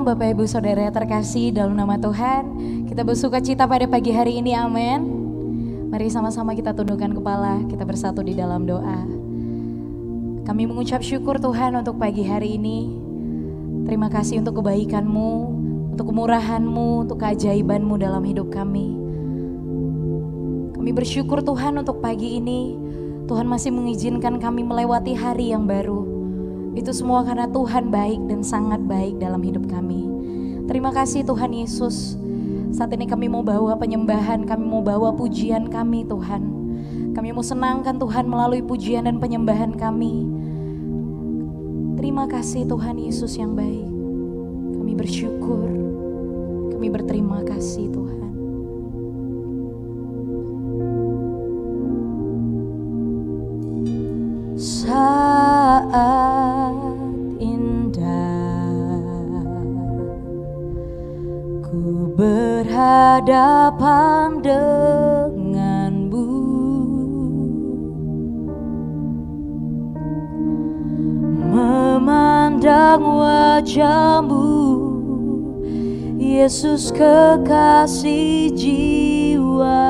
Bapak Ibu Saudara terkasih dalam nama Tuhan. Kita bersuka cita pada pagi hari ini, amin. Mari sama-sama kita tundukkan kepala, kita bersatu di dalam doa. Kami mengucap syukur Tuhan untuk pagi hari ini. Terima kasih untuk kebaikan-Mu, untuk kemurahan-Mu, untuk keajaiban-Mu dalam hidup kami. Kami bersyukur Tuhan untuk pagi ini, Tuhan masih mengizinkan kami melewati hari yang baru. Itu semua karena Tuhan baik dan sangat baik dalam hidup kami. Terima kasih Tuhan Yesus. Saat ini kami mau bawa penyembahan, kami mau bawa pujian kami Tuhan. Kami mau senangkan Tuhan melalui pujian dan penyembahan kami. Terima kasih Tuhan Yesus yang baik. Kami bersyukur, kami berterima kasih Tuhan. Saat indah ku berhadapan denganmu, memandang wajahmu, Yesus kekasih jiwaku.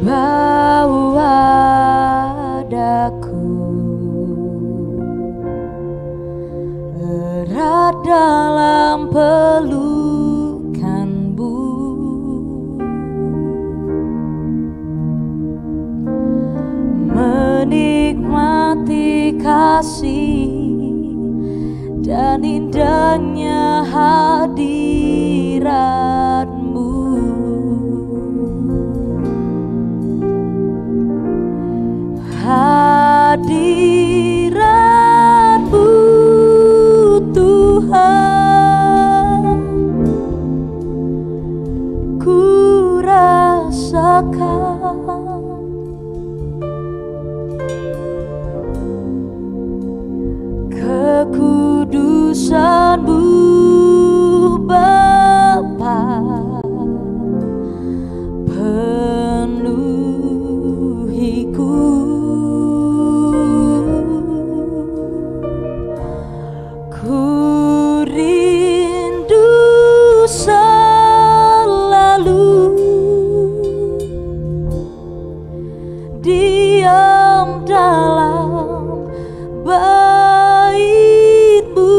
Bawa daku erat dalam pelukan-Mu, menikmati kasih dan indahnya hadirat-Mu. Hadirat-Mu Tuhan, ku rasakan kekudusan-Mu Bapa, penuhiku. Diam dalam bait-Mu,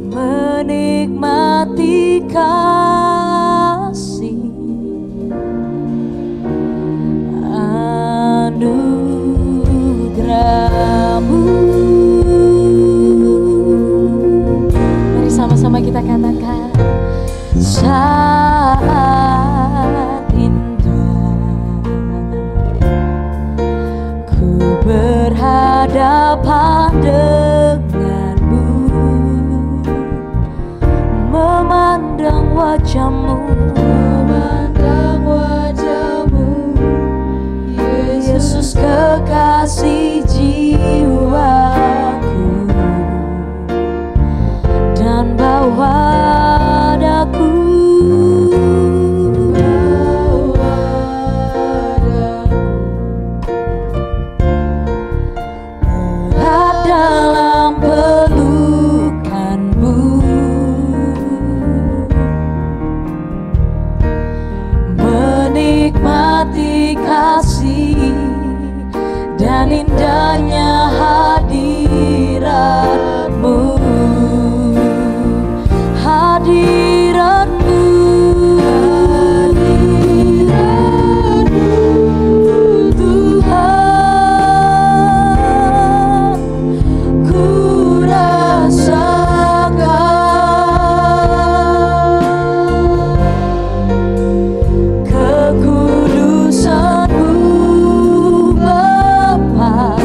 menikmati kasih anugerah-Mu. Mari sama-sama kita katakan, saat berhadapan denganmu, memandang wajah-Mu, Yesus kekasih jiwaku, dan bawa daku dalam pelukan-Mu, menikmati kasih dan indahnya hadirat-Mu. Hadirat-Mu, Bapa,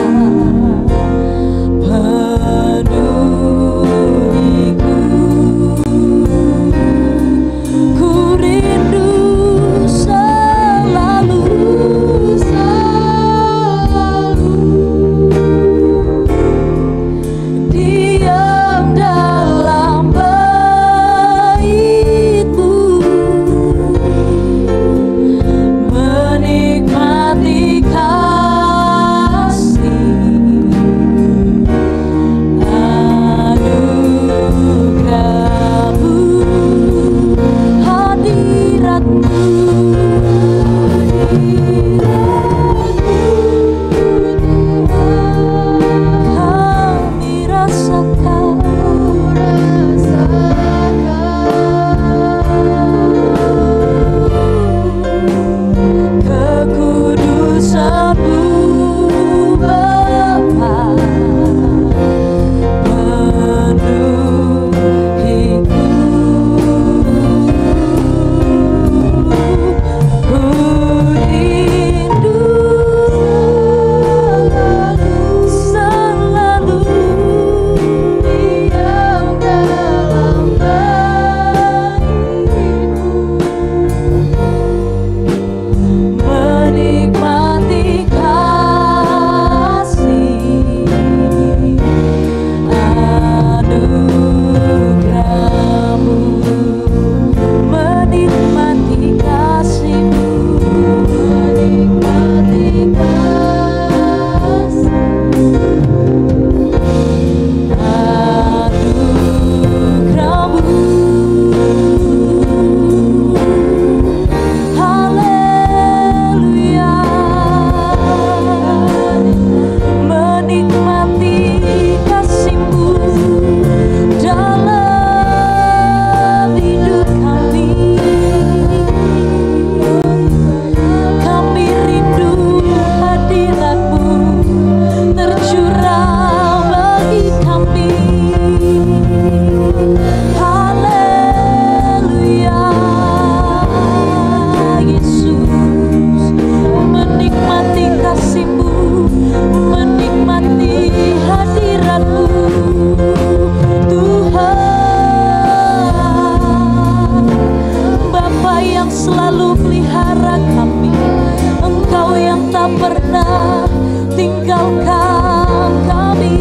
tak pernah tinggalkan kami.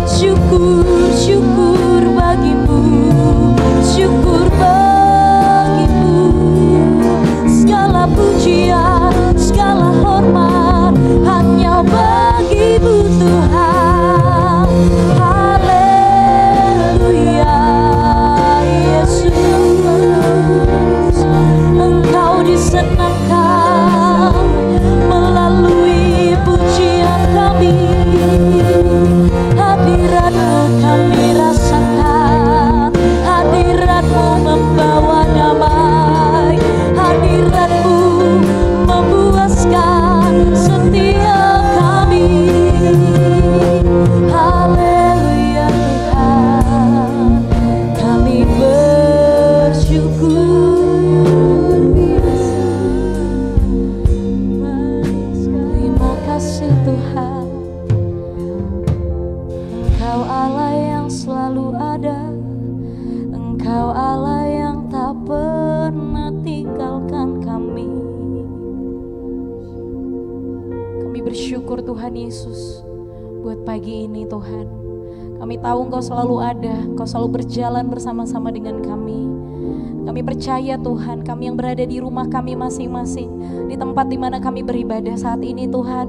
Syukur, syukur bagimu, syukur bagimu. Segala pujian, segala hormat hanya bagimu Tuhan. Haleluya Yesus, Engkau disenangkan melalui pujian kami. Hadiratmu kami rasakan, hadiratmu membawa damai, hadiratmu memuaskan setiap kami. Haleluya Tuhan, kami bersyukur. Terima kasih Tuhan, Engkau Allah yang selalu ada, Engkau Allah yang tak pernah tinggalkan kami. Kami bersyukur Tuhan Yesus buat pagi ini Tuhan. Kami tahu Engkau selalu ada, Engkau selalu berjalan bersama-sama dengan kami. Kami percaya Tuhan, kami yang berada di rumah kami masing-masing, di tempat di mana kami beribadah saat ini Tuhan,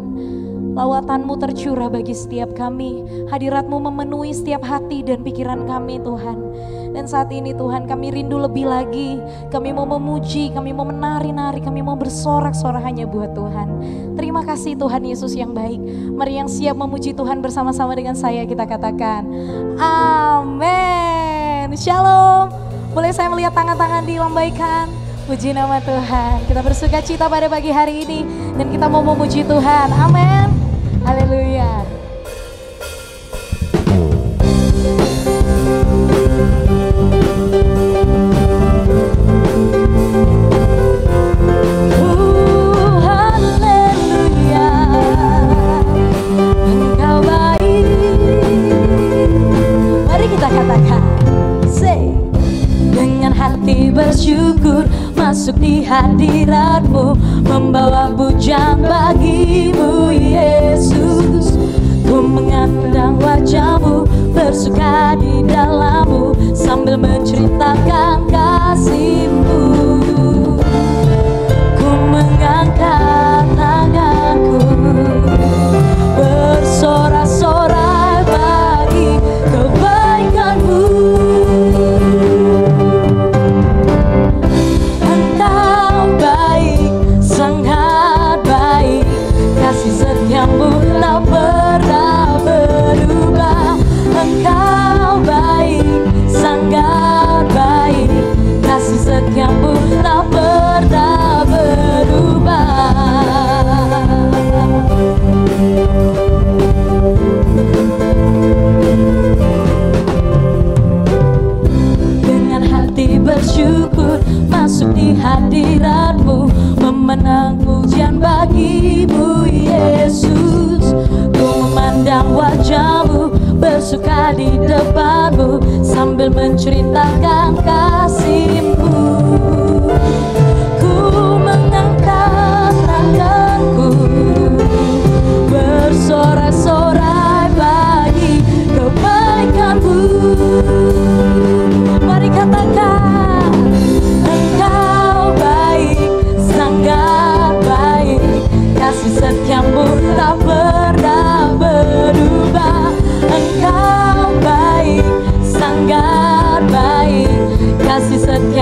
lawatan-Mu tercurah bagi setiap kami, hadirat-Mu memenuhi setiap hati dan pikiran kami Tuhan. Dan saat ini Tuhan kami rindu lebih lagi, kami mau memuji, kami mau menari-nari, kami mau bersorak-sorak hanya buat Tuhan. Terima kasih Tuhan Yesus yang baik. Mari yang siap memuji Tuhan bersama-sama dengan saya kita katakan amin. Shalom. Boleh saya melihat tangan-tangan dilambaikan? Puji nama Tuhan. Kita bersuka cita pada pagi hari ini dan kita mau memuji Tuhan. Amin. Haleluya. Haleluya. Engkau baik. Mari kita katakan. Say. Dengan hati bersyukur masuk di hadirat-Mu, membawa pujian bagi-Mu Yesus. Ku mengandang wajah-Mu, bersuka di dalam-Mu, sambil menceritakan kasih-Mu. Ku mengangkat tanganku, bersorak-sorai bagi kebaikan-Mu. Setiamu tak pernah berubah. Engkau baik, sangat baik. Kasih setiamu tak pernah berubah. Dengan hati bersyukur masuk di hadirat-Mu, memenang pujian bagi-Mu Yesus. Ku memandang wajah-Mu, bersuka di depan-Mu, sambil menceritakan kasih-Mu. Ku mengangkat tanganku, bersorak-sorai bagi kebaikan-Mu. Mari katakan, Engkau baik, sangat baik. Kasih setiamu tak pernah berubah. Engkau baik, sangat baik. Kasih setiamu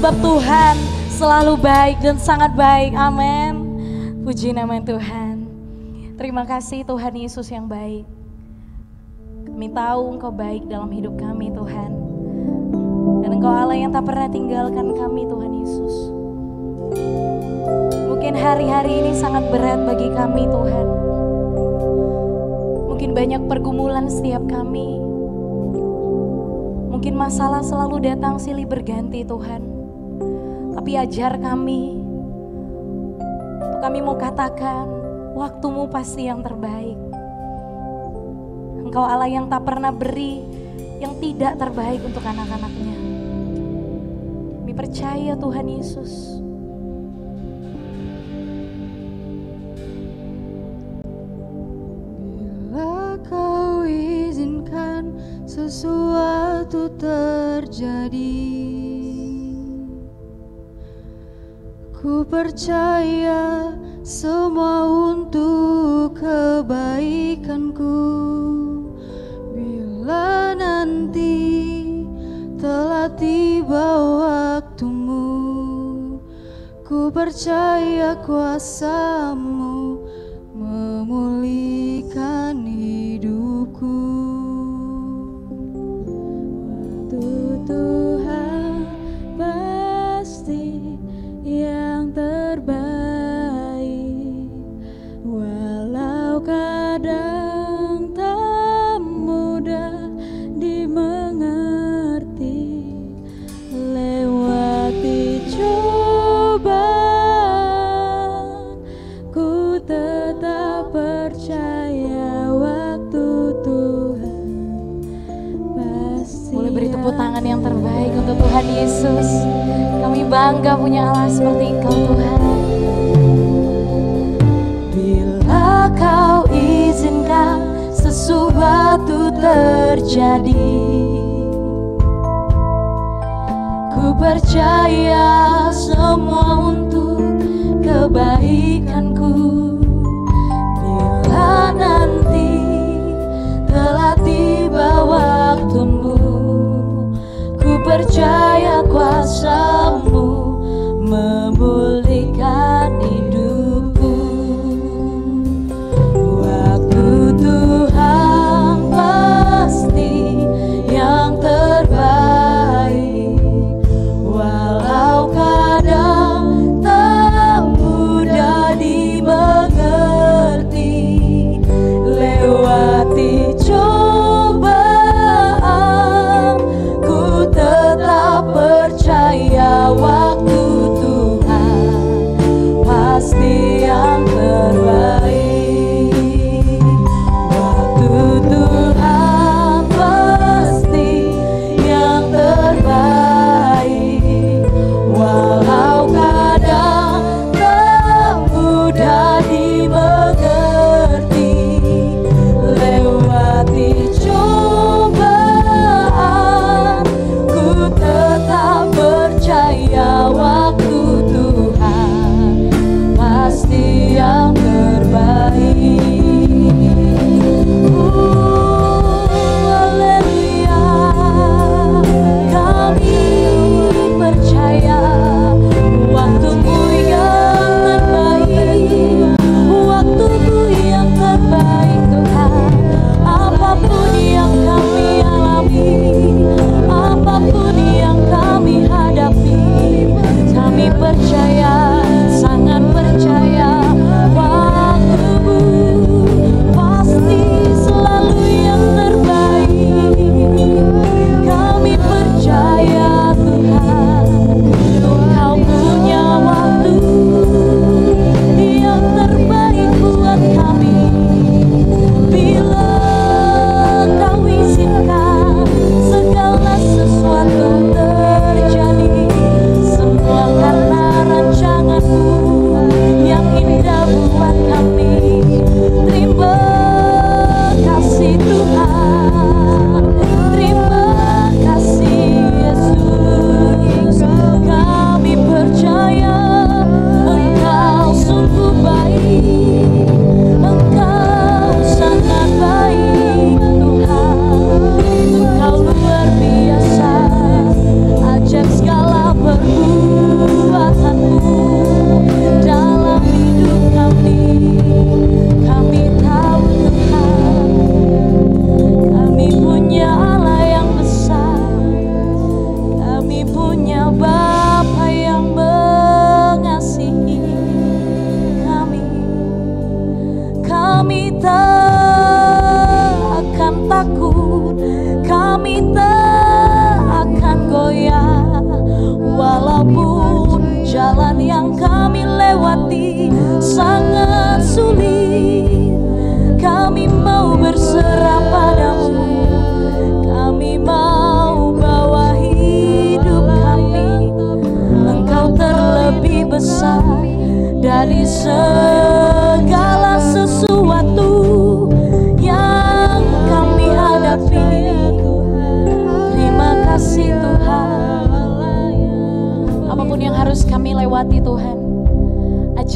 sebab Tuhan selalu baik dan sangat baik. Amin. Puji nama Tuhan. Terima kasih Tuhan Yesus yang baik. Kami tahu Engkau baik dalam hidup kami Tuhan. Dan Engkau Allah yang tak pernah tinggalkan kami Tuhan Yesus. Mungkin hari-hari ini sangat berat bagi kami Tuhan. Mungkin banyak pergumulan setiap kami. Mungkin masalah selalu datang silih berganti Tuhan. Tapi ajar kami. Untuk kami mau katakan, waktumu pasti yang terbaik. Engkau Allah yang tak pernah beri yang tidak terbaik untuk anak-anaknya. Kami percaya Tuhan Yesus. Bila Kau izinkan sesuatu terjadi, ku percaya semua untuk kebaikanku. Bila nanti telah tiba waktumu, ku percaya kuasa-Mu memulihkan hidupku. Waktu Tuhan pasti yang terbaik, walau kadang tak mudah dimengerti. Lewati cobaan, ku tetap percaya waktu Tuhan pasti. Boleh beri tepuk tangan yang terbaik untuk Tuhan Yesus. Kami bangga punya Allah seperti Engkau Tuhan. Bila Kau izinkan sesuatu terjadi, ku percaya semua untuk kebaikanku. Bila nanti telah tiba waktumu, ku percaya kuasa-Mu memulihkan hidupku. Waktu Tuhan pasti yang terbaik, walau kadang tak mudah dimengerti.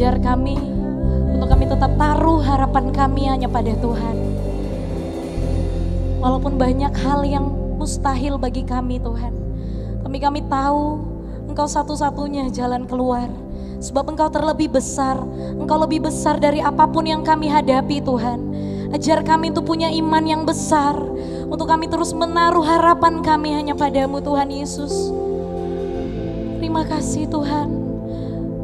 Ajar kami untuk kami tetap taruh harapan kami hanya pada Tuhan. Walaupun banyak hal yang mustahil bagi kami Tuhan, tapi kami tahu Engkau satu-satunya jalan keluar. Sebab Engkau terlebih besar, Engkau lebih besar dari apapun yang kami hadapi Tuhan. Ajar kami untuk punya iman yang besar, untuk kami terus menaruh harapan kami hanya padamu Tuhan Yesus. Terima kasih Tuhan,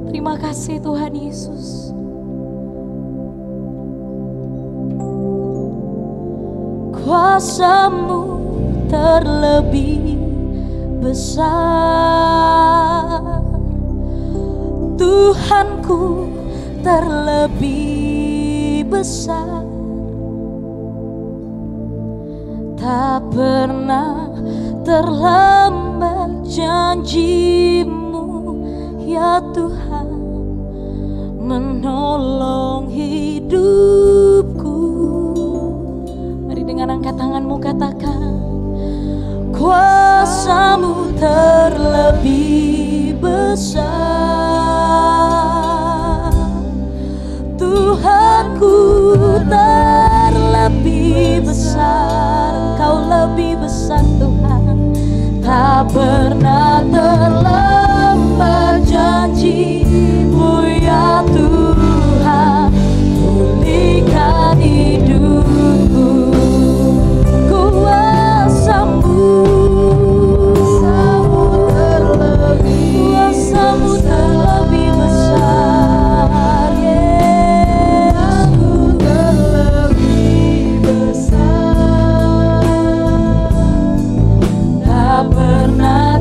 terima kasih Tuhan Yesus. Kuasa-Mu terlebih besar, Tuhanku terlebih besar. Tak pernah terlambat janji-Mu ya Tuhan, menolong hidupku. Mari dengan angkat tangan-Mu katakan, kuasa-Mu terlebih besar, Tuhanku terlebih besar. Engkau lebih besar Tuhan, tak pernah terlambat janji-Mu ya Tuhan, pulihkan hidupku. Kuasa-Mu terlebih besar, Yesus terlebih besar, tak pernah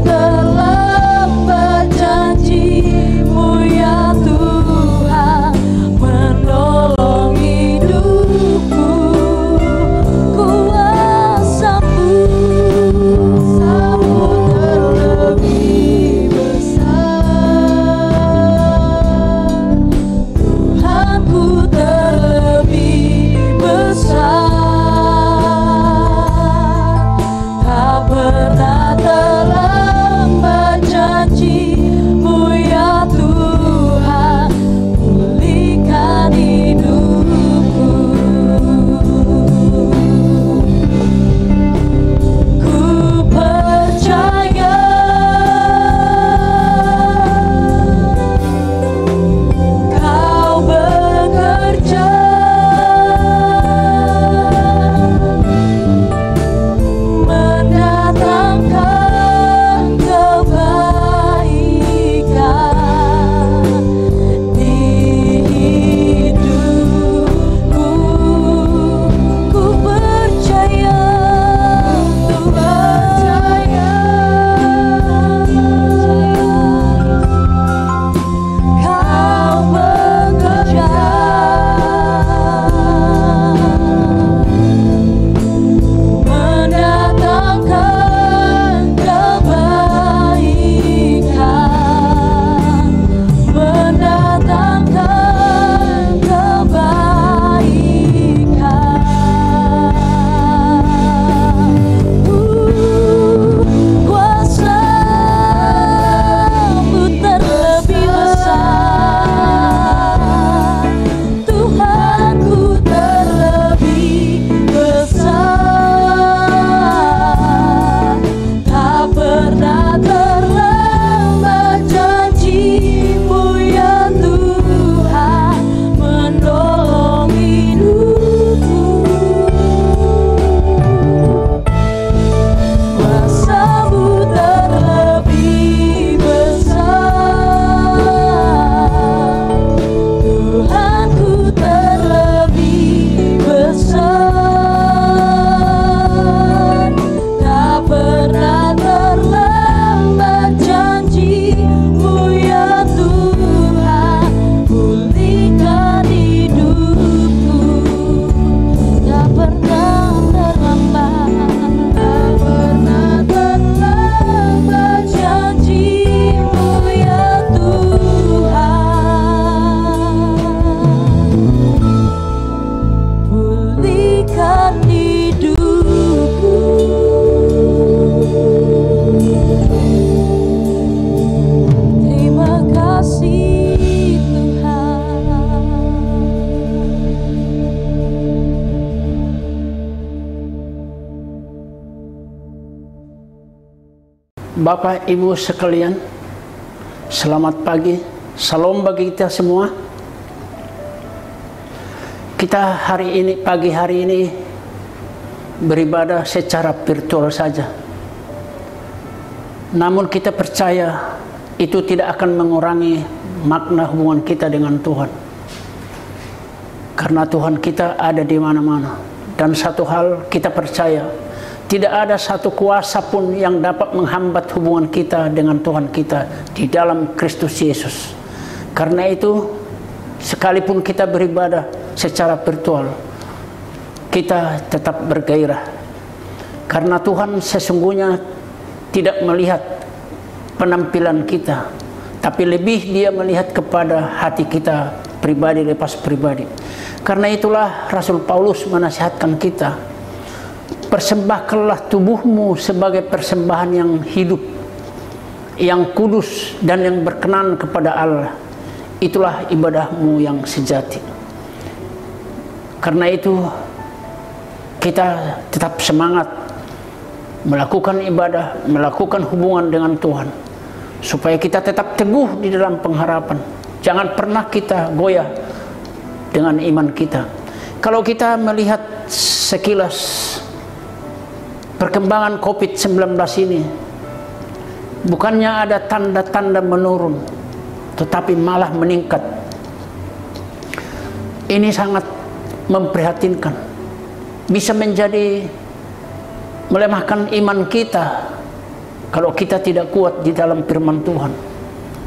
Bapak Ibu sekalian, selamat pagi, salam bagi kita semua. Kita pagi hari ini beribadah secara virtual saja. Namun kita percaya itu tidak akan mengurangi makna hubungan kita dengan Tuhan. Karena Tuhan kita ada di mana-mana. Dan satu hal kita percaya, tidak ada satu kuasa pun yang dapat menghambat hubungan kita dengan Tuhan kita di dalam Kristus Yesus. Karena itu, sekalipun kita beribadah secara virtual, kita tetap bergairah. Karena Tuhan sesungguhnya tidak melihat penampilan kita, tapi lebih Dia melihat kepada hati kita pribadi lepas pribadi. Karena itulah Rasul Paulus menasihatkan kita, persembahkanlah tubuhmu sebagai persembahan yang hidup, yang kudus dan yang berkenan kepada Allah. Itulah ibadahmu yang sejati. Karena itu kita tetap semangat melakukan ibadah, melakukan hubungan dengan Tuhan, supaya kita tetap teguh di dalam pengharapan. Jangan pernah kita goyah dengan iman kita. Kalau kita melihat sekilas perkembangan COVID-19 ini, bukannya ada tanda-tanda menurun, tetapi malah meningkat. Ini sangat memprihatinkan. Bisa menjadi melemahkan iman kita kalau kita tidak kuat di dalam firman Tuhan.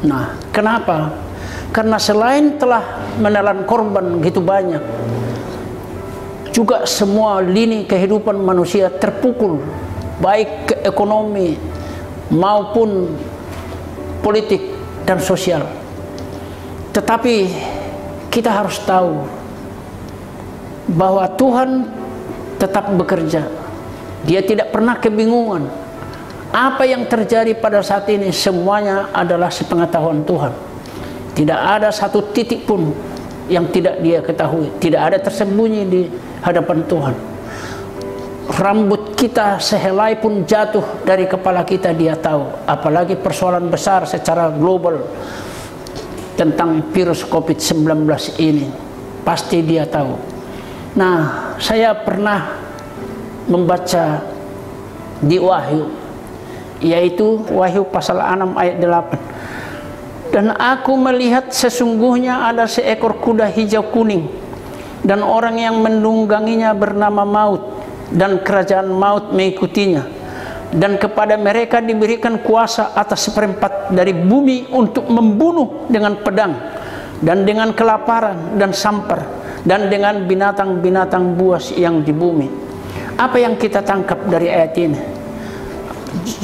Nah, kenapa? Karena selain telah menelan korban begitu banyak, juga semua lini kehidupan manusia terpukul, baik ke ekonomi maupun politik dan sosial. Tetapi kita harus tahu bahwa Tuhan tetap bekerja. Dia tidak pernah kebingungan. Apa yang terjadi pada saat ini semuanya adalah sepengetahuan Tuhan. Tidak ada satu titik pun yang tidak Dia ketahui. Tidak ada tersembunyi di hadapan Tuhan. Rambut kita sehelai pun jatuh dari kepala kita Dia tahu. Apalagi persoalan besar secara global tentang virus COVID-19 ini, pasti Dia tahu. Nah, saya pernah membaca di Wahyu, yaitu Wahyu pasal 6 ayat 8. Dan aku melihat sesungguhnya ada seekor kuda hijau kuning, dan orang yang menungganginya bernama Maut, dan kerajaan maut mengikutinya. Dan kepada mereka diberikan kuasa atas seperempat dari bumi untuk membunuh dengan pedang, dan dengan kelaparan dan sampar, dan dengan binatang-binatang buas yang di bumi. Apa yang kita tangkap dari ayat ini?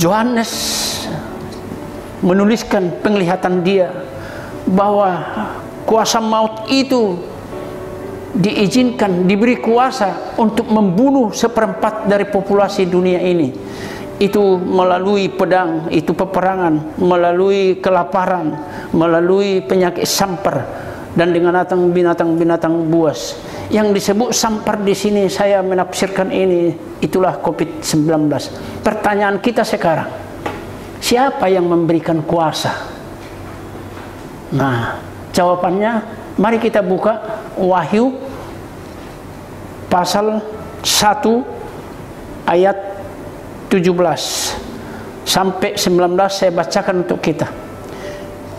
Yohanes menuliskan penglihatan dia bahwa kuasa maut itu diizinkan, diberi kuasa untuk membunuh seperempat dari populasi dunia ini. Itu melalui pedang, itu peperangan, melalui kelaparan, melalui penyakit sampar, dan dengan binatang-binatang buas. Yang disebut sampar di sini, saya menafsirkan ini, itulah COVID-19. Pertanyaan kita sekarang, siapa yang memberikan kuasa? Nah, jawabannya, mari kita buka Wahyu pasal 1 ayat 17 sampai 19. Saya bacakan untuk kita.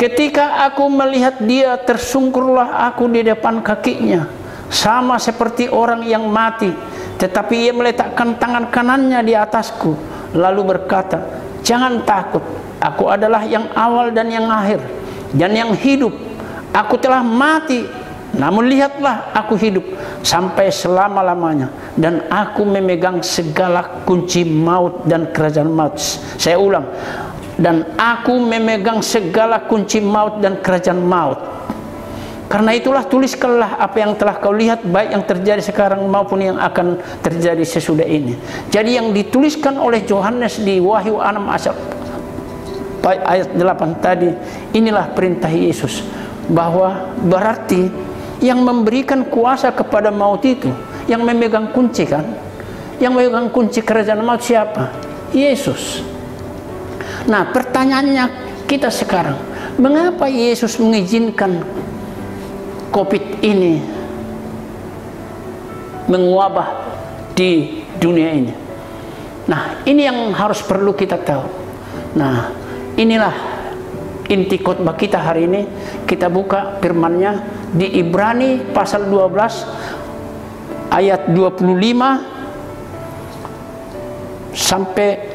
Ketika aku melihat Dia, tersungkurlah aku di depan kakinya, sama seperti orang yang mati. Tetapi Ia meletakkan tangan kanannya di atasku, lalu berkata, jangan takut, aku adalah yang awal dan yang akhir, dan yang hidup. Aku telah mati, namun lihatlah aku hidup sampai selama-lamanya, dan aku memegang segala kunci maut dan kerajaan maut. Saya ulang, dan aku memegang segala kunci maut dan kerajaan maut. Karena itulah tuliskanlah apa yang telah kau lihat, baik yang terjadi sekarang maupun yang akan terjadi sesudah ini. Jadi yang dituliskan oleh Yohanes di Wahyu 6 ayat 8 tadi, inilah perintah Yesus, bahwa berarti yang memberikan kuasa kepada maut itu, yang memegang kunci kan, yang memegang kunci kerajaan maut siapa? Yesus. Nah, pertanyaannya kita sekarang, mengapa Yesus mengizinkan COVID ini mewabah di dunia ini? Nah, ini yang harus perlu kita tahu. Nah, inilah inti khotbah kita hari ini. Kita buka firman-Nya di Ibrani pasal 12 ayat 25 sampai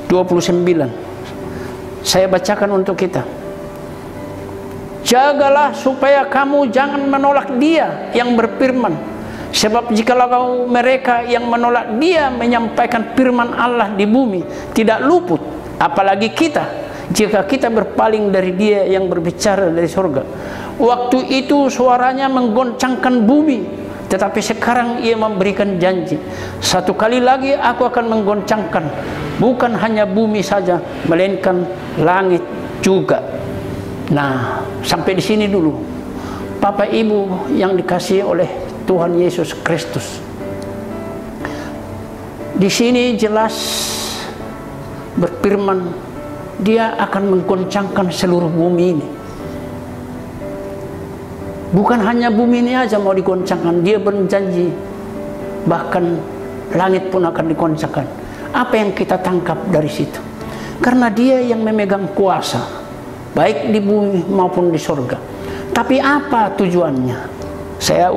29. Saya bacakan untuk kita. Jagalah supaya kamu jangan menolak Dia yang berfirman, sebab jikalau mereka yang menolak Dia menyampaikan firman Allah di bumi tidak luput, apalagi kita, jika kita berpaling dari Dia yang berbicara dari surga. Waktu itu suaranya menggoncangkan bumi, tetapi sekarang Ia memberikan janji, satu kali lagi aku akan menggoncangkan bukan hanya bumi saja, melainkan langit juga. Nah, sampai di sini dulu, Bapak Ibu yang dikasihi oleh Tuhan Yesus Kristus. Di sini jelas berfirman, Dia akan menggoncangkan seluruh bumi ini. Bukan hanya bumi ini aja mau digoncangkan, Dia berjanji bahkan langit pun akan digoncangkan. Apa yang kita tangkap dari situ? Karena Dia yang memegang kuasa, baik di bumi maupun di surga. Tapi apa tujuannya? Saya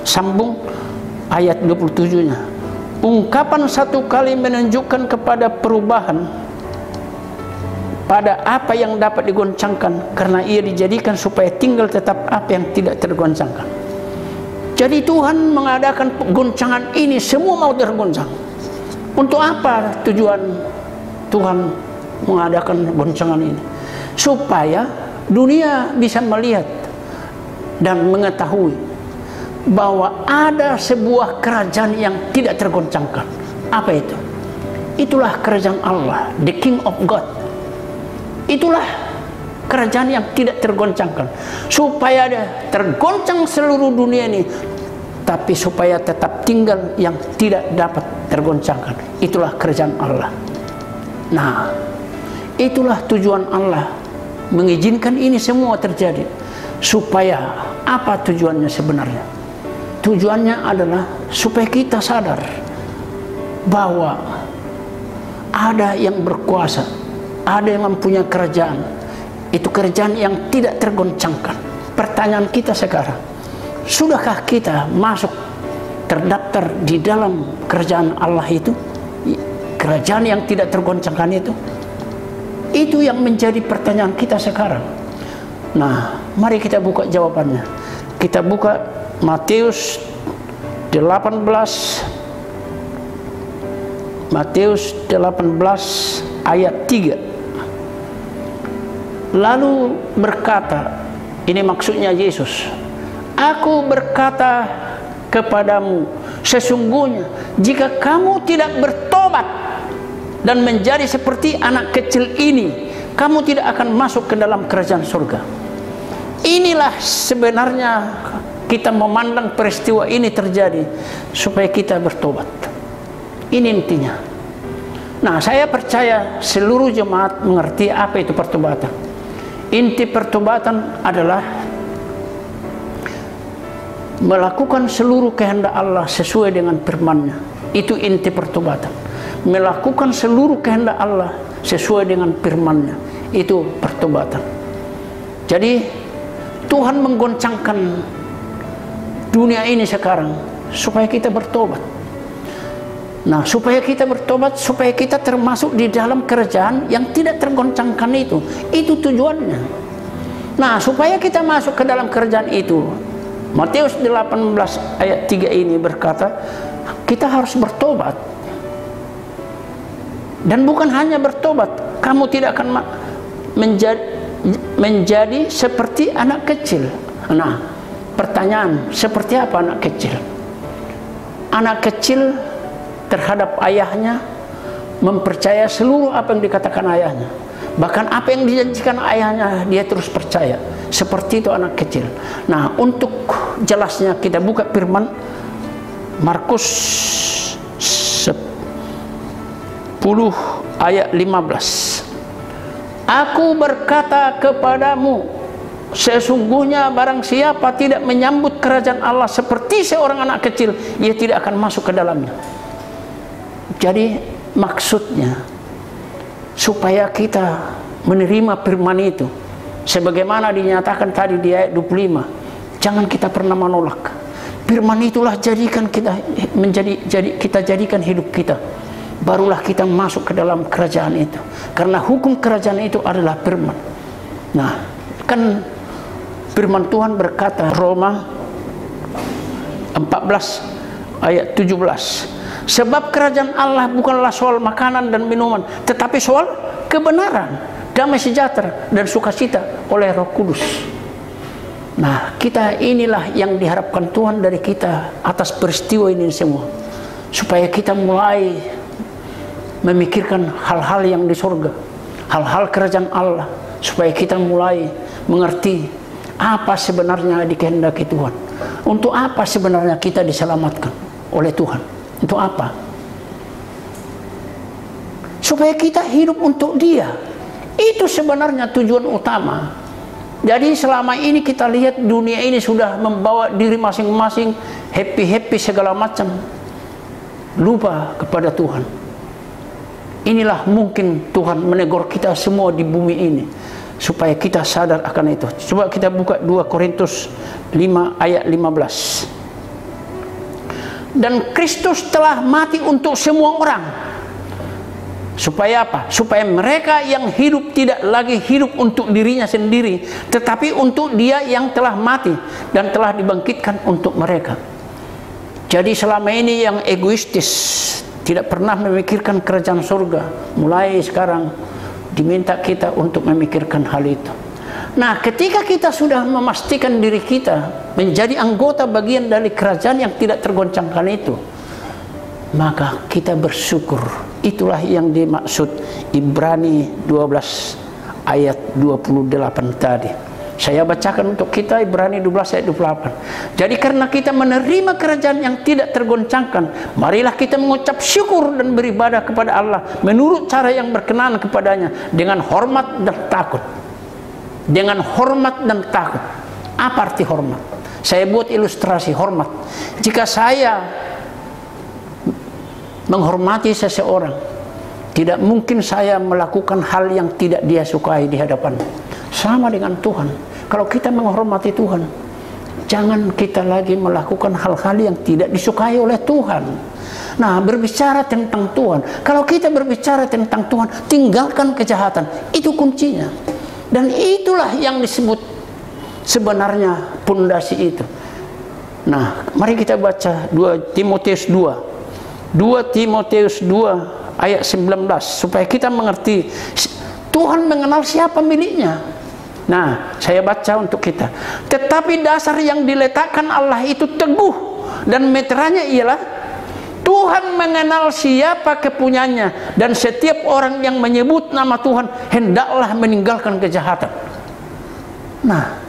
sambung ayat 27-nya. Ungkapan satu kali menunjukkan kepada perubahan pada apa yang dapat digoncangkan, karena Ia dijadikan supaya tinggal tetap apa yang tidak tergoncangkan. Jadi Tuhan mengadakan goncangan ini, semua mau tergoncang. Untuk apa tujuan Tuhan mengadakan goncangan ini? Supaya dunia bisa melihat dan mengetahui bahwa ada sebuah kerajaan yang tidak tergoncangkan. Apa itu? Itulah kerajaan Allah, the King of God. Itulah kerajaan yang tidak tergoncangkan. Supaya ada tergoncang seluruh dunia ini, tapi supaya tetap tinggal yang tidak dapat tergoncangkan. Itulah kerajaan Allah. Nah, itulah tujuan Allah mengizinkan ini semua terjadi. Supaya apa tujuannya sebenarnya? Tujuannya adalah supaya kita sadar bahwa ada yang berkuasa, ada yang mempunyai kerajaan. Itu kerajaan yang tidak tergoncangkan. Pertanyaan kita sekarang, sudahkah kita masuk terdaftar di dalam kerajaan Allah itu? Kerajaan yang tidak tergoncangkan itu? Itu yang menjadi pertanyaan kita sekarang. Nah, mari kita buka jawabannya. Kita buka Matius 18 ayat 3. Lalu berkata, ini maksudnya Yesus, aku berkata kepadamu, sesungguhnya jika kamu tidak bertobat dan menjadi seperti anak kecil ini, kamu tidak akan masuk ke dalam kerajaan surga. Inilah sebenarnya kita memandang peristiwa ini terjadi supaya kita bertobat. Ini intinya. Nah, saya percaya seluruh jemaat mengerti apa itu pertobatan. Inti pertobatan adalah melakukan seluruh kehendak Allah sesuai dengan firman-Nya. Itu inti pertobatan. Melakukan seluruh kehendak Allah sesuai dengan firman-Nya. Itu pertobatan. Jadi Tuhan menggoncangkan dunia ini sekarang supaya kita bertobat. Nah, supaya kita bertobat, supaya kita termasuk di dalam kerajaan yang tidak tergoncangkan itu. Itu tujuannya. Nah, supaya kita masuk ke dalam kerajaan itu, Matius 18 ayat 3 ini berkata, kita harus bertobat. Dan bukan hanya bertobat, kamu tidak akan menjadi seperti anak kecil. Nah, pertanyaan, seperti apa anak kecil? Anak kecil terhadap ayahnya mempercaya seluruh apa yang dikatakan ayahnya. Bahkan apa yang dijanjikan ayahnya dia terus percaya. Seperti itu anak kecil. Nah, untuk jelasnya kita buka firman Markus 10 ayat 15. Aku berkata kepadamu, sesungguhnya barang siapa tidak menyambut kerajaan Allah seperti seorang anak kecil, ia tidak akan masuk ke dalamnya. Jadi maksudnya supaya kita menerima firman itu sebagaimana dinyatakan tadi di ayat 25, jangan kita pernah menolak. Firman itulah jadikan kita kita jadikan hidup kita. Barulah kita masuk ke dalam kerajaan itu. Karena hukum kerajaan itu adalah firman. Nah, kan firman Tuhan berkata, Roma 14 ayat 17, sebab kerajaan Allah bukanlah soal makanan dan minuman, tetapi soal kebenaran, damai sejahtera dan sukacita oleh Roh Kudus. Nah, kita inilah yang diharapkan Tuhan dari kita atas peristiwa ini semua, supaya kita mulai memikirkan hal-hal yang di surga, hal-hal kerajaan Allah, supaya kita mulai mengerti apa sebenarnya dikehendaki Tuhan. Untuk apa sebenarnya kita diselamatkan oleh Tuhan? Untuk apa? Supaya kita hidup untuk Dia. Itu sebenarnya tujuan utama. Jadi selama ini kita lihat dunia ini sudah membawa diri masing-masing happy-happy segala macam, lupa kepada Tuhan. Inilah mungkin Tuhan menegur kita semua di bumi ini supaya kita sadar akan itu. Coba kita buka 2 Korintus 5 ayat 15. Dan Kristus telah mati untuk semua orang. Supaya apa? Supaya mereka yang hidup tidak lagi hidup untuk dirinya sendiri, tetapi untuk Dia yang telah mati dan telah dibangkitkan untuk mereka. Jadi selama ini yang egoistis, tidak pernah memikirkan kerajaan surga, mulai sekarang diminta kita untuk memikirkan hal itu. Nah, ketika kita sudah memastikan diri kita menjadi anggota bagian dari kerajaan yang tidak tergoncangkan itu, maka kita bersyukur. Itulah yang dimaksud Ibrani 12 ayat 28 tadi. Saya bacakan untuk kita Ibrani 12 ayat 28. Jadi karena kita menerima kerajaan yang tidak tergoncangkan, marilah kita mengucap syukur dan beribadah kepada Allah menurut cara yang berkenan kepadanya dengan hormat dan takut. Dengan hormat dan takut. Apa arti hormat? Saya buat ilustrasi hormat. Jika saya menghormati seseorang, tidak mungkin saya melakukan hal yang tidak dia sukai di hadapan. Sama dengan Tuhan. Kalau kita menghormati Tuhan, jangan kita lagi melakukan hal-hal yang tidak disukai oleh Tuhan. Nah, berbicara tentang Tuhan, kalau kita berbicara tentang Tuhan, tinggalkan kejahatan. Itu kuncinya. Dan itulah yang disebut sebenarnya pondasi itu. Nah, mari kita baca 2 Timotius 2. 2 Timotius 2 ayat 19 supaya kita mengerti Tuhan mengenal siapa miliknya. Nah, saya baca untuk kita. Tetapi dasar yang diletakkan Allah itu teguh, dan meteranya ialah Tuhan mengenal siapa kepunyanya, dan setiap orang yang menyebut nama Tuhan hendaklah meninggalkan kejahatan. Nah,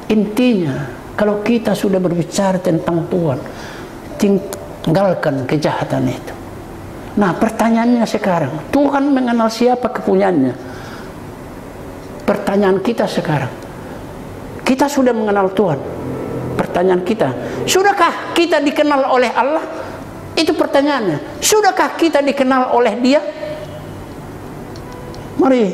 intinya kalau kita sudah berbicara tentang Tuhan, tinggalkan kejahatan itu. Nah, pertanyaannya sekarang, Tuhan mengenal siapa kepunyaannya? Pertanyaan kita sekarang, kita sudah mengenal Tuhan. Pertanyaan kita, sudahkah kita dikenal oleh Allah? Itu pertanyaannya. Sudahkah kita dikenal oleh Dia? Mari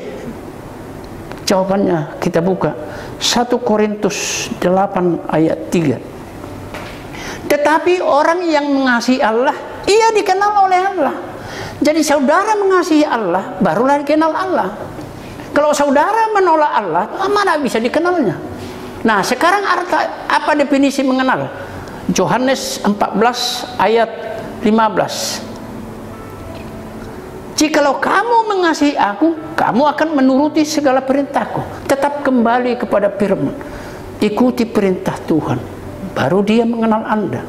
jawabannya kita buka 1 Korintus 8 ayat 3. Tetapi orang yang mengasihi Allah, ia dikenal oleh Allah. Jadi saudara mengasihi Allah, barulah dikenal Allah. Kalau saudara menolak Allah, mana bisa dikenalnya? Nah, sekarang apa definisi mengenal? Yohanes 14 ayat 15. Jikalau kamu mengasihi aku, kamu akan menuruti segala perintahku. Tetap kembali kepada firman. Ikuti perintah Tuhan, baru Dia mengenal Anda.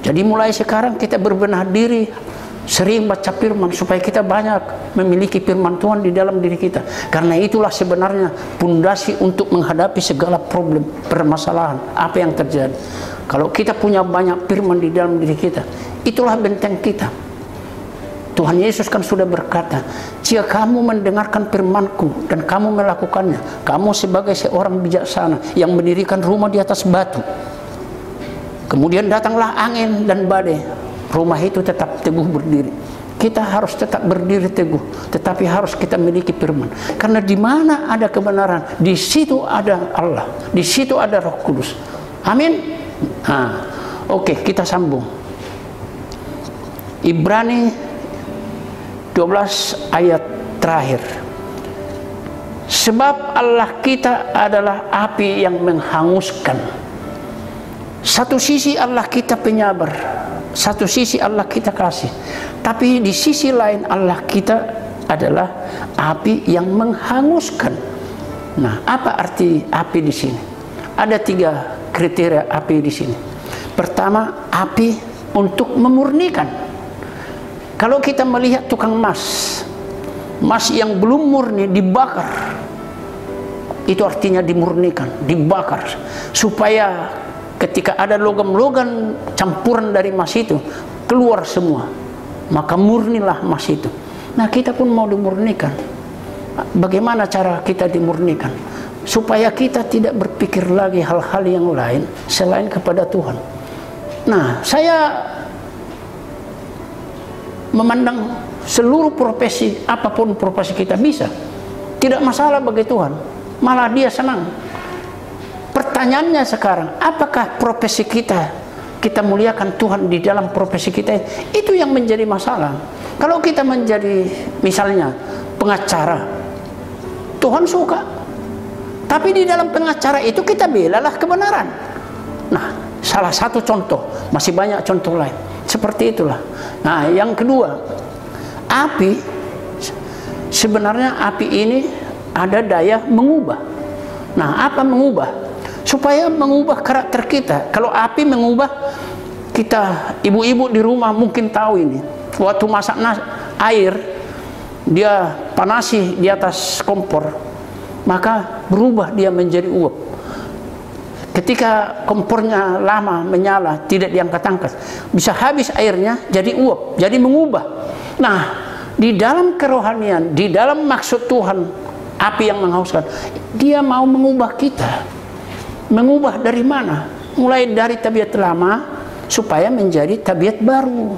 Jadi mulai sekarang kita berbenah diri, sering baca firman supaya kita banyak memiliki firman Tuhan di dalam diri kita. Karena itulah sebenarnya pondasi untuk menghadapi segala problem, permasalahan, apa yang terjadi. Kalau kita punya banyak firman di dalam diri kita, itulah benteng kita. Tuhan Yesus kan sudah berkata, jika kamu mendengarkan firman-Ku dan kamu melakukannya, kamu sebagai seorang bijaksana yang mendirikan rumah di atas batu. Kemudian datanglah angin dan badai, rumah itu tetap teguh berdiri. Kita harus tetap berdiri teguh, tetapi harus kita miliki firman. Karena di mana ada kebenaran, di situ ada Allah, di situ ada Roh Kudus. Amin. Nah, oke, kita sambung. Ibrani 12 ayat terakhir. Sebab Allah kita adalah api yang menghanguskan. Satu sisi Allah kita penyabar, satu sisi Allah kita kasih, tapi di sisi lain Allah kita adalah api yang menghanguskan. Nah, apa arti api di sini? Ada 3 kriteria api di sini. Pertama, api untuk memurnikan. Kalau kita melihat tukang emas yang belum murni dibakar, itu artinya dimurnikan, dibakar, supaya ketika ada logam-logam campuran dari emas itu keluar semua, maka murnilah emas itu. Nah, kita pun mau dimurnikan. Bagaimana cara kita dimurnikan? Supaya kita tidak berpikir lagi hal-hal yang lain selain kepada Tuhan. Nah, saya memandang seluruh profesi, apapun profesi kita bisa, tidak masalah bagi Tuhan, malah Dia senang. Pertanyaannya sekarang, apakah profesi kita muliakan Tuhan di dalam profesi kita? Itu yang menjadi masalah. Kalau kita menjadi misalnya pengacara, Tuhan suka, tapi di dalam pengacara itu kita belalah kebenaran. Nah, salah satu contoh, masih banyak contoh lain seperti itulah. Nah, yang kedua, api, sebenarnya api ini ada daya mengubah. Nah, apa mengubah? Supaya mengubah karakter kita. Kalau api mengubah, kita ibu-ibu di rumah mungkin tahu ini. Waktu masak air, dia panasi di atas kompor, maka berubah dia menjadi uap. Ketika kompornya lama menyala, tidak diangkat-angkat, bisa habis airnya, jadi uap, jadi mengubah. Nah, di dalam kerohanian, di dalam maksud Tuhan, api yang menghanguskan, Dia mau mengubah kita. Mengubah dari mana? Mulai dari tabiat lama supaya menjadi tabiat baru.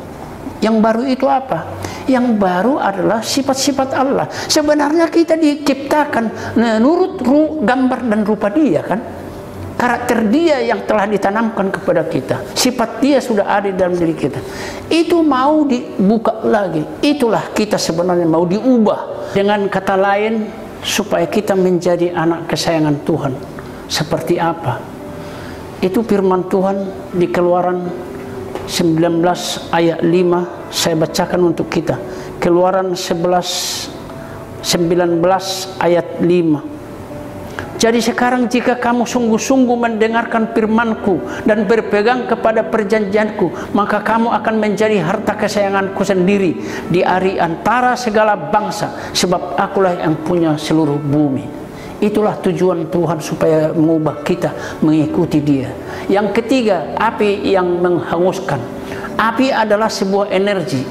Yang baru itu apa? Yang baru adalah sifat-sifat Allah. Sebenarnya kita diciptakan menurut gambar dan rupa Dia, kan? Karakter Dia yang telah ditanamkan kepada kita, sifat Dia sudah ada dalam diri kita. Itu mau dibuka lagi. Itulah kita sebenarnya mau diubah. Dengan kata lain, supaya kita menjadi anak kesayangan Tuhan. Seperti apa? Itu firman Tuhan di Keluaran 19 ayat 5. Saya bacakan untuk kita. Keluaran 19 ayat 5. Jadi sekarang jika kamu sungguh-sungguh mendengarkan firman-Ku dan berpegang kepada perjanjian-Ku, maka kamu akan menjadi harta kesayangan-Ku sendiri di antara segala bangsa, sebab Akulah yang punya seluruh bumi. Itulah tujuan Tuhan supaya mengubah kita mengikuti Dia. Yang ketiga, api yang menghanguskan. Api adalah sebuah energi.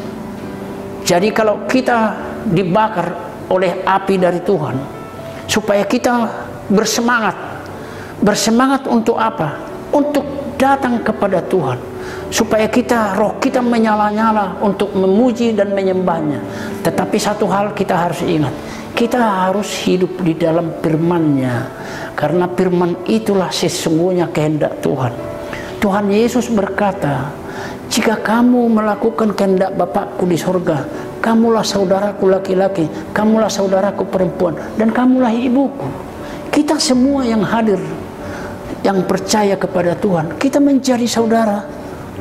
Jadi kalau kita dibakar oleh api dari Tuhan, supaya kita bersemangat untuk apa? Untuk datang kepada Tuhan, supaya roh kita menyala-nyala untuk memuji dan menyembahnya. Tetapi satu hal kita harus ingat, kita harus hidup di dalam firman-Nya, karena firman itulah sesungguhnya kehendak Tuhan. Tuhan Yesus berkata, jika kamu melakukan kehendak Bapakku di sorga, kamulah saudaraku laki-laki, kamulah saudaraku perempuan, dan kamulah ibuku. Kita semua yang hadir, yang percaya kepada Tuhan, kita menjadi saudara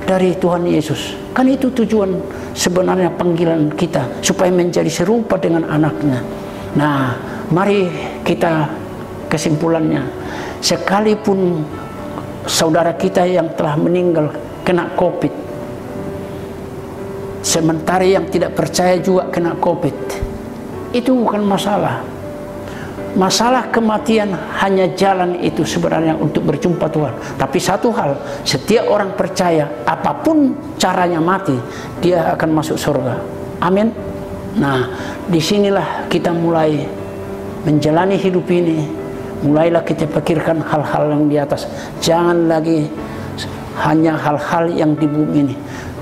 dari Tuhan Yesus. Kan itu tujuan sebenarnya panggilan kita, supaya menjadi serupa dengan anaknya. Nah, mari kita kesimpulannya. Sekalipun saudara kita yang telah meninggal kena COVID, sementara yang tidak percaya juga kena COVID, itu bukan masalah. Masalah kematian hanya jalan itu sebenarnya untuk berjumpa Tuhan. Tapi satu hal, setiap orang percaya apapun caranya mati, dia akan masuk surga. Amin. Nah, disinilah kita mulai menjalani hidup ini. Mulailah kita pikirkan hal-hal yang di atas. Jangan lagi hanya hal-hal yang di bumi ini.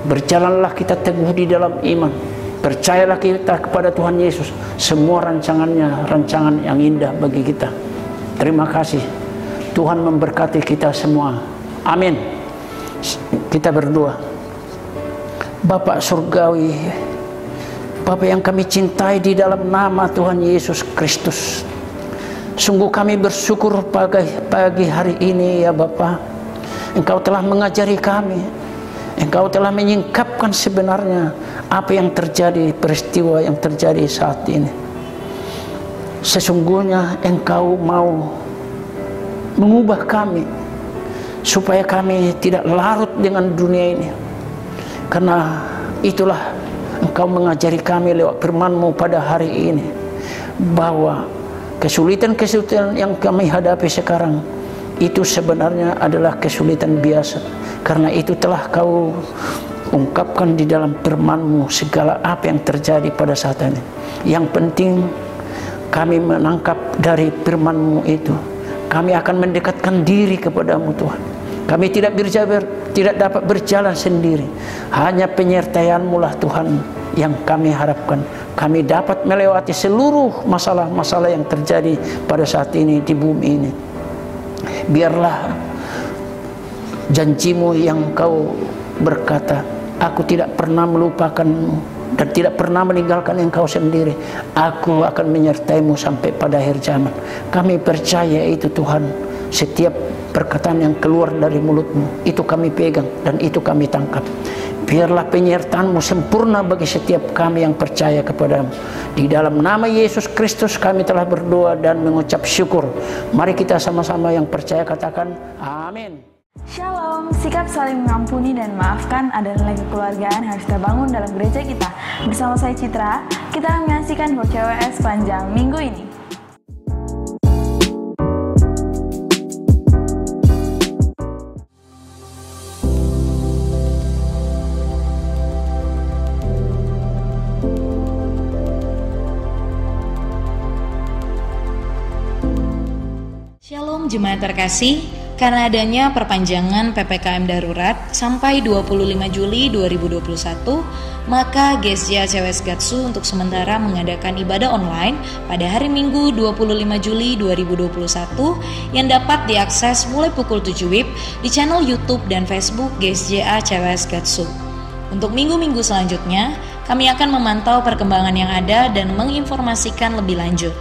Berjalanlah kita teguh di dalam iman. Percayalah kita kepada Tuhan Yesus. Semua rancangannya, rancangan yang indah bagi kita. Terima kasih. Tuhan memberkati kita semua. Amin. Kita berdoa. Bapa Surgawi, Bapa yang kami cintai di dalam nama Tuhan Yesus Kristus, sungguh kami bersyukur pagi hari ini ya Bapa. Engkau telah mengajari kami, Engkau telah menyingkapkan sebenarnya apa yang terjadi, peristiwa yang terjadi saat ini. Sesungguhnya Engkau mau mengubah kami supaya kami tidak larut dengan dunia ini. Karena itulah Engkau mengajari kami lewat firman-Mu pada hari ini, bahwa kesulitan-kesulitan yang kami hadapi sekarang itu sebenarnya adalah kesulitan biasa. Karena itu telah Kau ungkapkan di dalam firman-Mu segala apa yang terjadi pada saat ini. Yang penting kami menangkap dari firman-Mu itu. Kami akan mendekatkan diri kepada-Mu Tuhan. Kami tidak dapat berjalan sendiri. Hanya penyertaan-Mu lah Tuhan yang kami harapkan. Kami dapat melewati seluruh masalah-masalah yang terjadi pada saat ini di bumi ini. Biarlah janji-Mu yang Kau berkata, aku tidak pernah melupakan-Mu dan tidak pernah meninggalkan Engkau sendiri. Aku akan menyertai-Mu sampai pada akhir zaman. Kami percaya itu Tuhan. Setiap perkataan yang keluar dari mulut-Mu itu kami pegang dan itu kami tangkap. Biarlah penyertaan-Mu sempurna bagi setiap kami yang percaya kepada-Mu. Di dalam nama Yesus Kristus kami telah berdoa dan mengucap syukur. Mari kita sama-sama yang percaya katakan amin. Shalom, sikap saling mengampuni dan memaafkan adalah nilai kekeluargaan yang harus kita bangun dalam gereja kita. Bersama saya Citra, kita akan menyaksikan HCWS sepanjang minggu ini. Shalom jemaat terkasih, karena adanya perpanjangan PPKM darurat sampai 25 Juli 2021, maka Gesja CWS Gatsu untuk sementara mengadakan ibadah online pada hari Minggu 25 Juli 2021 yang dapat diakses mulai pukul 7 WIB di channel YouTube dan Facebook Gesja CWS Gatsu. Untuk minggu-minggu selanjutnya, kami akan memantau perkembangan yang ada dan menginformasikan lebih lanjut.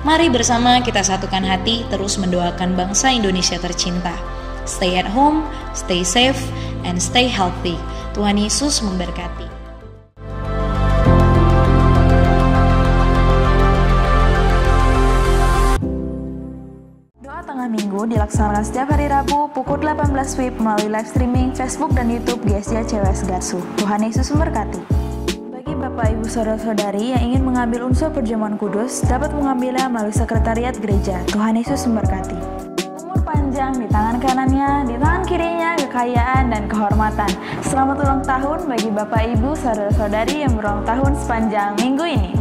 Mari bersama kita satukan hati terus mendoakan bangsa Indonesia tercinta. Stay at home, stay safe, and stay healthy. Tuhan Yesus memberkati. Doa tengah minggu dilaksanakan setiap hari Rabu pukul 18 WIB melalui live streaming Facebook dan YouTube Gesja CWS Gatsu. Tuhan Yesus memberkati. Bapak, Ibu, Saudara-saudari yang ingin mengambil unsur perjamuan kudus dapat mengambilnya melalui sekretariat gereja. Tuhan Yesus memberkati. Umur panjang di tangan kanannya, di tangan kirinya kekayaan dan kehormatan. Selamat ulang tahun bagi Bapak, Ibu, Saudara-saudari yang berulang tahun sepanjang minggu ini.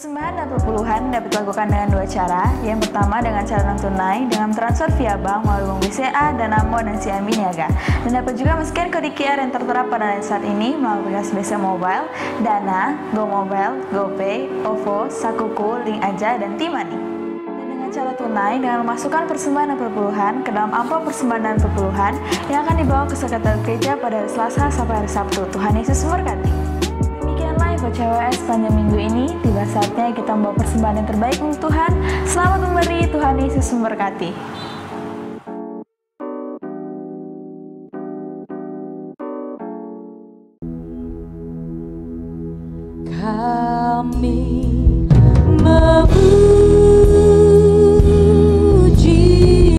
Persembahan dan perpuluhan dapat dilakukan dengan dua cara. Yang pertama dengan cara non-tunai dengan transfer via bank melalui Bank BCA, Danamon, dan CIMB Niaga. Dan dapat juga men-scan kode QR yang tertera pada saat ini melalui aplikasi BCA Mobile, Dana, GoMobile, GoPay, OVO, Sakuku, Link Aja, dan T-Money. Dan dengan cara tunai dengan memasukkan persembahan dan perpuluhan ke dalam amplop persembahan dan perpuluhan yang akan dibawa ke sekretariat gereja pada hari Selasa sampai hari Sabtu. Tuhan Yesus memberkati. CWS sepanjang minggu ini, tiba saatnya kita membawa persembahan yang terbaik untuk Tuhan. Selamat Tuhan Yesus memberkati. Kami memuji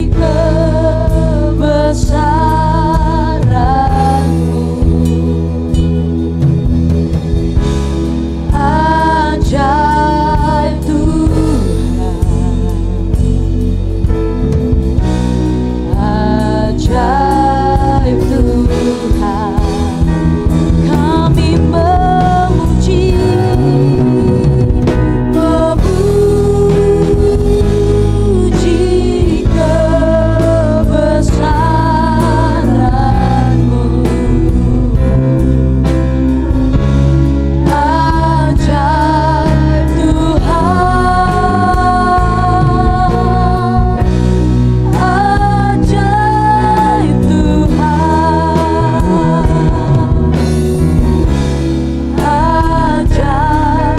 kebesaran-Mu, ajaib Tuhan, ajaib Tuhan. Kami memuji kebesaran-Mu, ajaib Tuhan, ajaib Tuhan, ajaib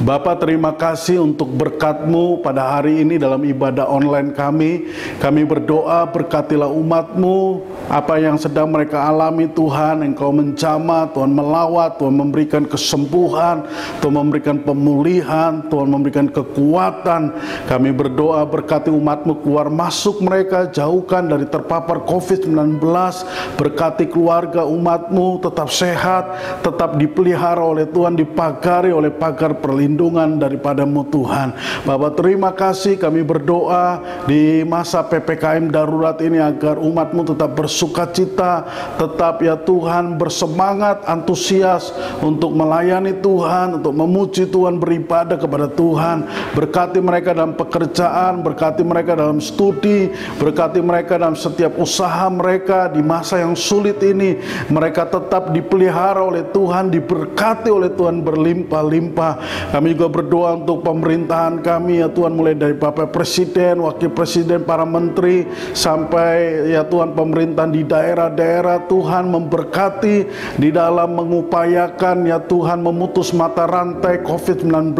Bapak, terima kasih untuk berkat-Mu pada hari ini dalam ibadah online kami. Kami berdoa berkatilah umat-Mu, apa yang sedang mereka alami Tuhan, Engkau menjamah, Tuhan melawat, Tuhan memberikan kesembuhan, Tuhan memberikan pemulihan, Tuhan memberikan kekuatan. Kami berdoa berkati umat-Mu keluar masuk mereka, jauhkan dari terpapar COVID-19, berkati keluarga umat-Mu tetap sehat, tetap dipelihara oleh Tuhan, dipagari oleh pagar perlindungan daripada-Mu Tuhan. Bapak, terima kasih, kami berdoa di masa PPKM darurat ini agar umat-Mu tetap bersukacita, tetap ya Tuhan bersemangat, antusias untuk melayani Tuhan, untuk memuji Tuhan, beribadah kepada Tuhan. Berkati mereka dalam pekerjaan, berkati mereka dalam studi, berkati mereka dalam setiap usaha mereka di masa yang sulit ini. Mereka tetap dipelihara oleh Tuhan, diberkati oleh Tuhan berlimpah-limpah. Kami juga berdoa untuk pemerintahan kami ya Tuhan, mulai dari Bapak Presiden, Wakil Presiden, para menteri, sampai ya Tuhan pemerintahan di daerah-daerah. Tuhan memberkati di dalam mengupayakan ya Tuhan memutus mata rantai COVID-19.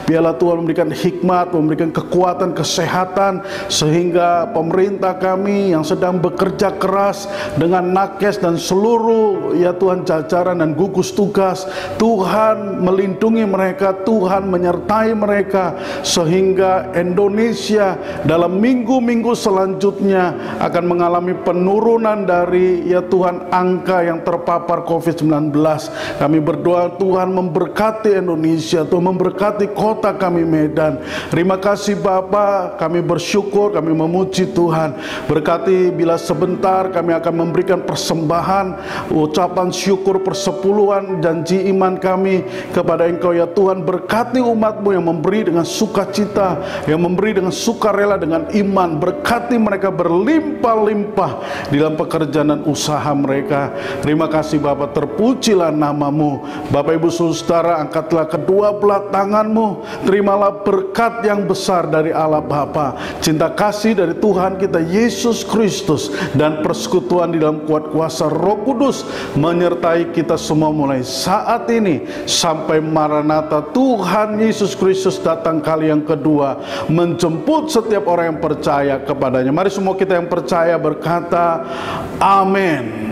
Biarlah Tuhan memberikan hikmat, memberikan kekuatan, kesehatan, sehingga pemerintah kami yang sedang bekerja keras dengan nakes dan seluruh ya Tuhan jajaran dan gugus tugas, Tuhan melindungi mereka, Tuhan menyertai mereka, sehingga Indonesia dalam minggu-minggu selanjutnya akan mengalami penurunan dari ya Tuhan angka yang terpapar COVID-19. Kami berdoa Tuhan memberkati Indonesia, Tuhan memberkati kota kami Medan. Terima kasih Bapa, kami bersyukur, kami memuji Tuhan. Berkati bila sebentar kami akan memberikan persembahan, ucapan syukur persepuluhan janji iman kami kepada Engkau ya Tuhan. Berkati umat-Mu yang memberi dengan sukacita, yang memberi dengan sukarela, dengan iman. Berkati mereka berlimpah-limpah di dalam pekerjaan dan usaha mereka. Terima kasih Bapak, terpujilah nama-Mu. Bapak Ibu Saudara, angkatlah kedua belah tangan-Mu, terimalah berkat yang besar dari Allah Bapa, cinta kasih dari Tuhan kita Yesus Kristus, dan persekutuan di dalam kuat kuasa Roh Kudus menyertai kita semua mulai saat ini sampai Maranatha. Tuhan Yesus Kristus datang kali yang kedua, menjemput setiap orang yang percaya kepadanya. Mari semua kita yang percaya berkata amin.